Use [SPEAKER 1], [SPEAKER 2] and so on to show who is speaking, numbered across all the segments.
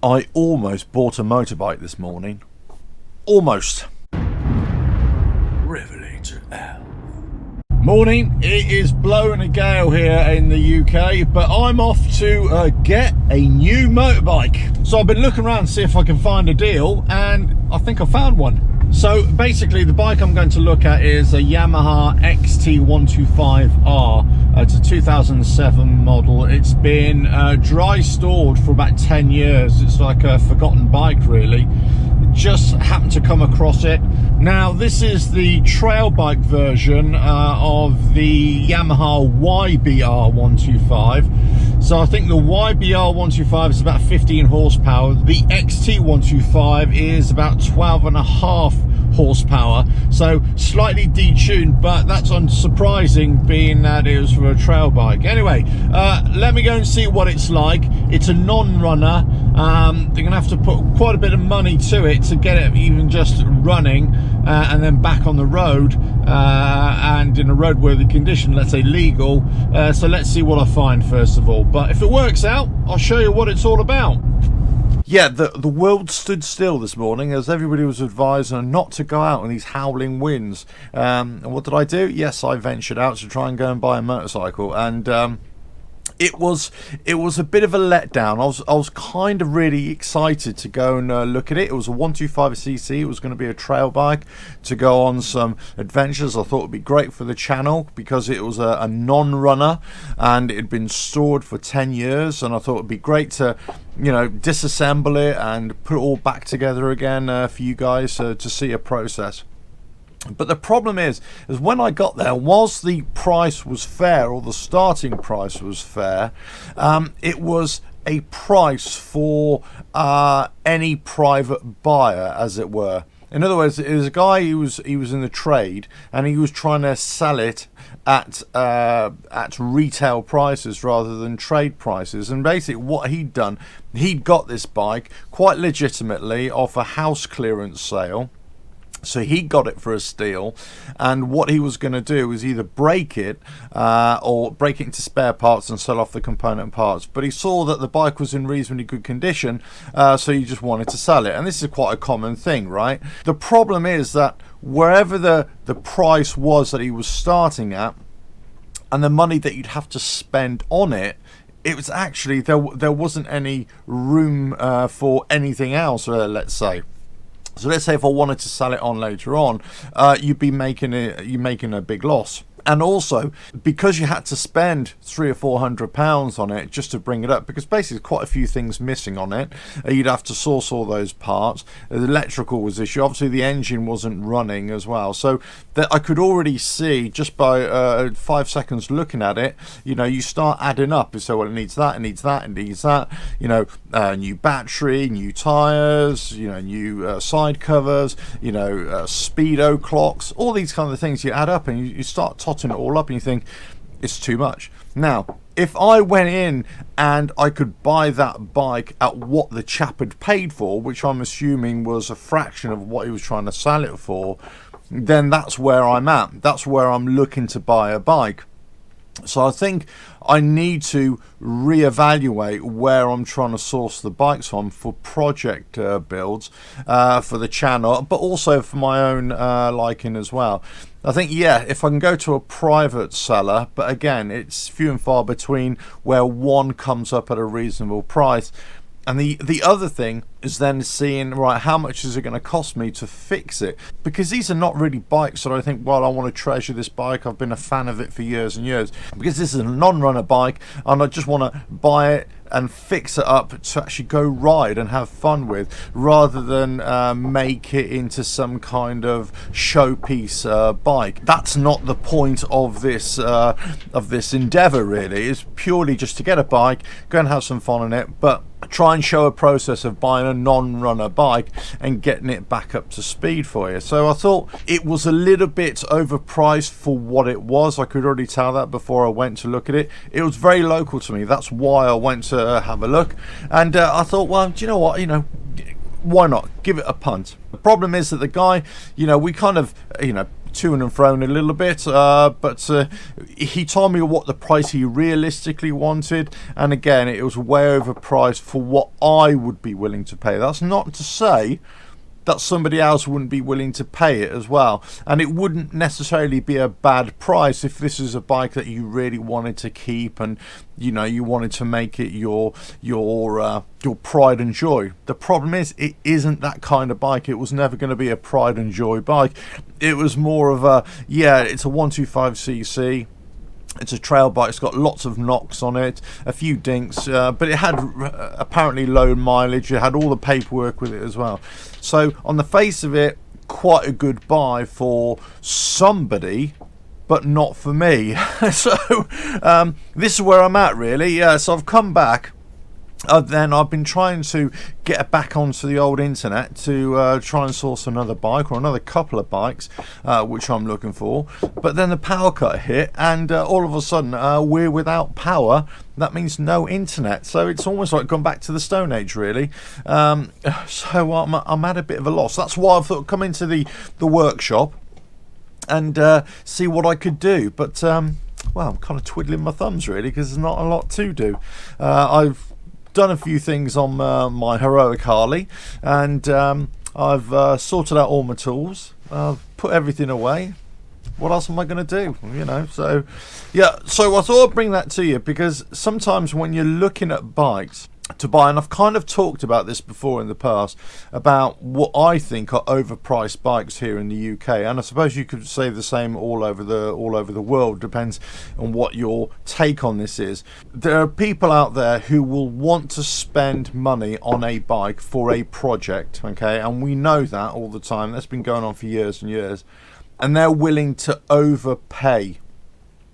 [SPEAKER 1] I almost bought a motorbike this morning. Almost. RevelatorAlf. Morning, it is blowing a gale here in the UK, but I'm off to get a new motorbike. So I've been looking around to see if I can find a deal, and I think I found one. So basically the bike I'm going to look at is a Yamaha XT125R. It's a 2007 model. It's been dry stored for about 10 years. It's like a forgotten bike really. Just happened to come across it. Now this is the trail bike version of the Yamaha YBR125. So I think the YBR125 is about 15 horsepower. The XT125 is about 12.5 horsepower, so slightly detuned, but that's unsurprising being that it was for a trail bike. Anyway, let me go and see what it's like. It's a non-runner. They're gonna have to put quite a bit of money to it to get it even just running and then back on the road and in a roadworthy condition, let's say legal. So let's see what I find first of all, but if it works out, I'll show you what it's all about. Yeah, the world stood still this morning as everybody was advised not to go out in these howling winds. And what did I do? Yes, I ventured out to try and go and buy a motorcycle, and it was a bit of a letdown. I was kind of really excited to go and look at it. It was a 125cc. It was going to be a trail bike to go on some adventures. I thought it would be great for the channel because it was a non-runner and it had been stored for 10 years, and I thought it would be great to, you know, disassemble it and put it all back together again for you guys to see a process. But the problem is when I got there, whilst the price was fair, or the starting price was fair, it was a price for any private buyer, as it were. In other words, it was a guy who was in the trade, and he was trying to sell it at retail prices rather than trade prices. And basically what he'd done, he'd got this bike quite legitimately off a house clearance sale. So he got it for a steal, and what he was going to do was either break it or break it into spare parts and sell off the component parts. But he saw that the bike was in reasonably good condition, so he just wanted to sell it. And this is quite a common thing, right? The problem is that wherever the price was that he was starting at, and the money that you'd have to spend on it, it was actually, there wasn't any room for anything else, let's say. So let's say if I wanted to sell it on later on, you're making a big loss. And also, because you had to spend £300 or £400 on it just to bring it up, because basically there's quite a few things missing on it. You'd have to source all those parts. The electrical was the issue. Obviously the engine wasn't running as well. So that I could already see just by 5 seconds looking at it, you know, you start adding up. So well, it needs that, it needs that, it needs that, you know, new battery, new tires, you know, new side covers, you know, speedo clocks, all these kind of things you add up, and you start totting it all up and you think it's too much. Now if I went in and I could buy that bike at what the chap had paid for, which I'm assuming was a fraction of what he was trying to sell it for, then that's where I'm at. That's where I'm looking to buy a bike. So I think I need to reevaluate where I'm trying to source the bikes from for project builds for the channel, but also for my own liking as well. I think, yeah, if I can go to a private seller, but again, it's few and far between where one comes up at a reasonable price. And the other thing is then seeing, right, how much is it going to cost me to fix it? Because these are not really bikes that I think, well, I want to treasure this bike. I've been a fan of it for years and years. Because this is a non-runner bike, and I just want to buy it and fix it up to actually go ride and have fun with, rather than make it into some kind of showpiece bike. That's not the point of this endeavor really. It's purely just to get a bike, go and have some fun on it, but try and show a process of buying a non-runner bike and getting it back up to speed for you. So I thought it was a little bit overpriced for what it was. I could already tell that before I went to look at it. It was very local to me. That's why I went to have a look. And I thought, well, do you know what, you know, why not give it a punt? The problem is that the guy, you know, we kind of, you know, to and froing a little bit, but he told me what the price he realistically wanted, and again, it was way overpriced for what I would be willing to pay. That's not to say that somebody else wouldn't be willing to pay it as well, and it wouldn't necessarily be a bad price if this is a bike that you really wanted to keep, and you wanted to make it your pride and joy. The problem is, it isn't that kind of bike. It was never going to be a pride and joy bike. It was more of a, it's a 125cc. It's a trail bike. It's got lots of knocks on it, a few dinks, but it had apparently low mileage. It had all the paperwork with it as well. So on the face of it, quite a good buy for somebody, but not for me. So this is where I'm at, really. So I've come back. Then I've been trying to get back onto the old internet to try and source another bike or another couple of bikes, which I'm looking for. But then the power cut hit, and all of a sudden we're without power. That means no internet. So it's almost like gone back to the Stone Age, really. So I'm at a bit of a loss. That's why I thought I'd come into the workshop and see what I could do. But well, I'm kind of twiddling my thumbs, really, because there's not a lot to do. I've done a few things on my heroic Harley, and I've sorted out all my tools. I've put everything away. What else am I going to do? So yeah. So I thought I'd bring that to you, because sometimes when you're looking at bikes to buy, and I've kind of talked about this before in the past, about what I think are overpriced bikes here in the UK, and I suppose you could say the same all over the world. Depends on what your take on this is. There are people out there who will want to spend money on a bike for a project, okay, and we know that all the time. That's been going on for years and years, and they're willing to overpay.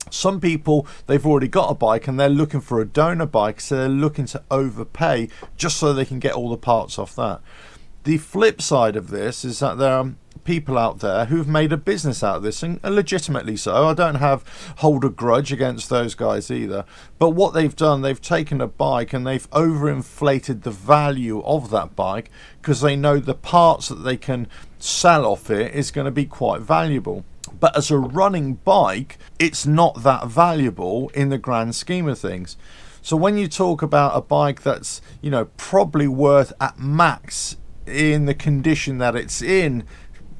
[SPEAKER 1] Some people, they've already got a bike and they're looking for a donor bike, so they're looking to overpay just so they can get all the parts off that. The flip side of this is that there are people out there who've made a business out of this, and legitimately so. I don't hold a grudge against those guys either. But what they've done, they've taken a bike and they've overinflated the value of that bike, because they know the parts that they can sell off it is going to be quite valuable. But as a running bike, it's not that valuable in the grand scheme of things. So when you talk about a bike that's, probably worth at max, in the condition that it's in,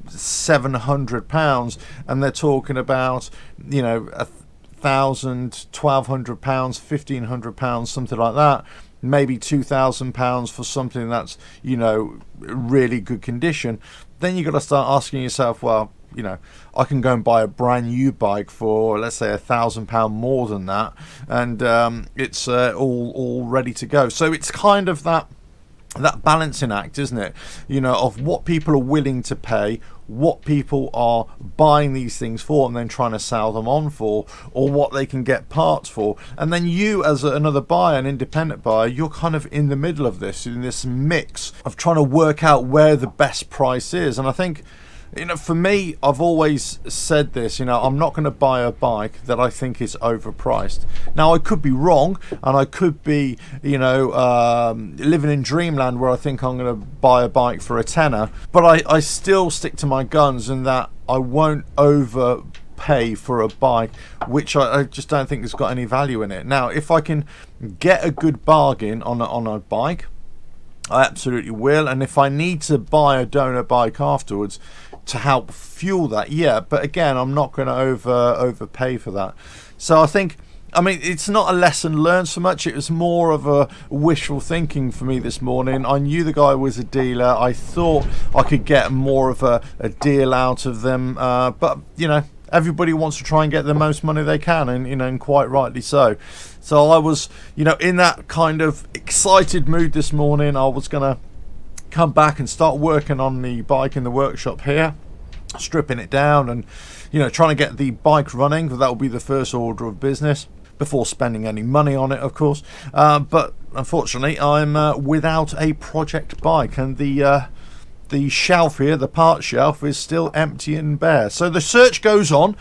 [SPEAKER 1] £700, and they're talking about, £1,000, £1,200, £1,500, something like that, maybe £2,000 for something that's, really good condition, then you've got to start asking yourself, well, I can go and buy a brand new bike for, let's say, £1,000 more than that, and it's all ready to go. So it's kind of that balancing act, isn't it? Of what people are willing to pay, what people are buying these things for and then trying to sell them on for, or what they can get parts for. And then you, as another buyer, an independent buyer, you're kind of in the middle of this, in this mix of trying to work out where the best price is. And I think, for me, I've always said this, I'm not going to buy a bike that I think is overpriced. Now, I could be wrong, and I could be, living in dreamland where I think I'm going to buy a bike for a tenner, but I still stick to my guns in that I won't overpay for a bike which I just don't think has got any value in it. Now, if I can get a good bargain on a bike, I absolutely will, and if I need to buy a donor bike afterwards to help fuel that, but again, I'm not going to overpay for that. So I think, it's not a lesson learned so much, it was more of a wishful thinking for me this morning. I knew the guy was a dealer, I thought I could get more of a deal out of them, but everybody wants to try and get the most money they can, and quite rightly so. So I was, in that kind of excited mood this morning. I was going to come back and start working on the bike in the workshop here, stripping it down and, trying to get the bike running. That will be the first order of business before spending any money on it, of course. But unfortunately, I'm without a project bike, and the shelf here, the parts shelf, is still empty and bare. So the search goes on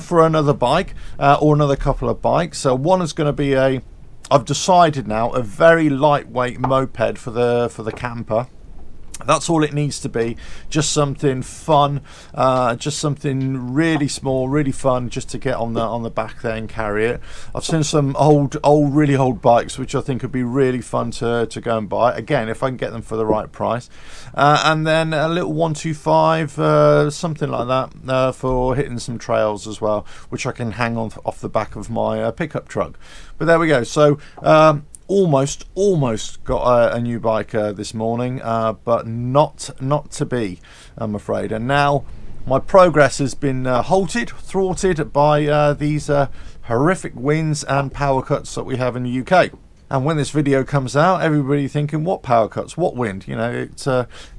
[SPEAKER 1] for another bike or another couple of bikes. So one is going to be I've decided now, a very lightweight moped for the camper. That's all it needs to be, just something fun, just something really small, really fun, just to get on the back there and carry it. I've seen some really old bikes which I think would be really fun to go and buy, again if I can get them for the right price, and then a little 125, something like that, for hitting some trails as well, which I can hang on off the back of my pickup truck. But there we go. So almost got a new bike this morning, but not to be, I'm afraid. And now my progress has been thwarted by these horrific winds and power cuts that we have in the UK. And when this video comes out, everybody thinking, what power cuts, what wind? You know,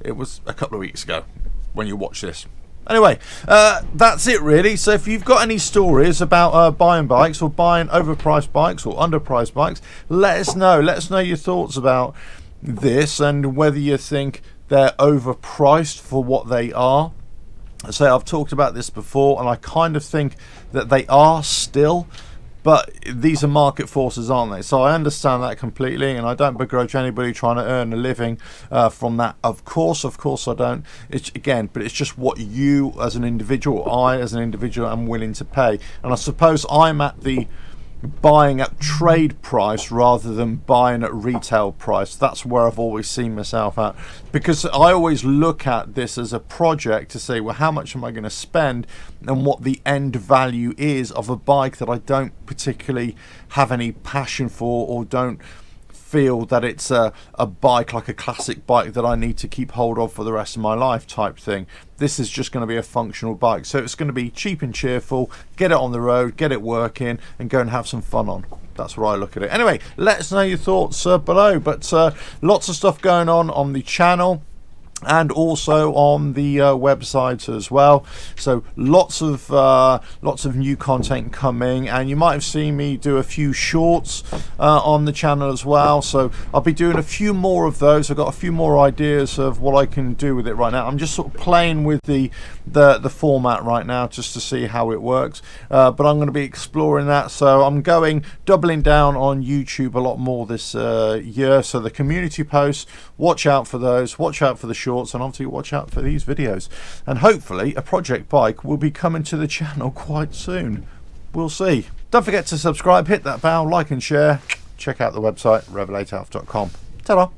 [SPEAKER 1] it was a couple of weeks ago when you watch this. Anyway, that's it really. So if you've got any stories about buying bikes, or buying overpriced bikes or underpriced bikes, let us know. Let us know your thoughts about this and whether you think they're overpriced for what they are. So I've talked about this before, and I kind of think that they are still. But these are market forces, aren't they? So I understand that completely, and I don't begrudge anybody trying to earn a living from that. Of course I don't. It's but it's just what you as an individual, I as an individual, am willing to pay. And I suppose I'm at the buying at trade price rather than buying at retail price. That's where I've always seen myself at, because I always look at this as a project to say, well, how much am I going to spend, and what the end value is of a bike that I don't particularly have any passion for, or don't feel that it's a bike, like a classic bike that I need to keep hold of for the rest of my life type thing. This is just going to be a functional bike, so it's going to be cheap and cheerful, get it on the road, get it working, and go and have some fun on. That's where I look at it. Anyway, let us know your thoughts below. But lots of stuff going on the channel, and also on the website as well. So lots of new content coming, and you might have seen me do a few shorts on the channel as well. So I'll be doing a few more of those. I've got a few more ideas of what I can do with it right now. I'm just sort of playing with the format right now, just to see how it works. But I'm going to be exploring that. So I'm doubling down on YouTube a lot more this year. So the community posts, watch out for those. Watch out for the shorts, and obviously watch out for these videos, and hopefully a project bike will be coming to the channel quite soon. We'll see. Don't forget to subscribe, hit that bell, like and share. Check out the website RevelatorAlf.com. Ta-da.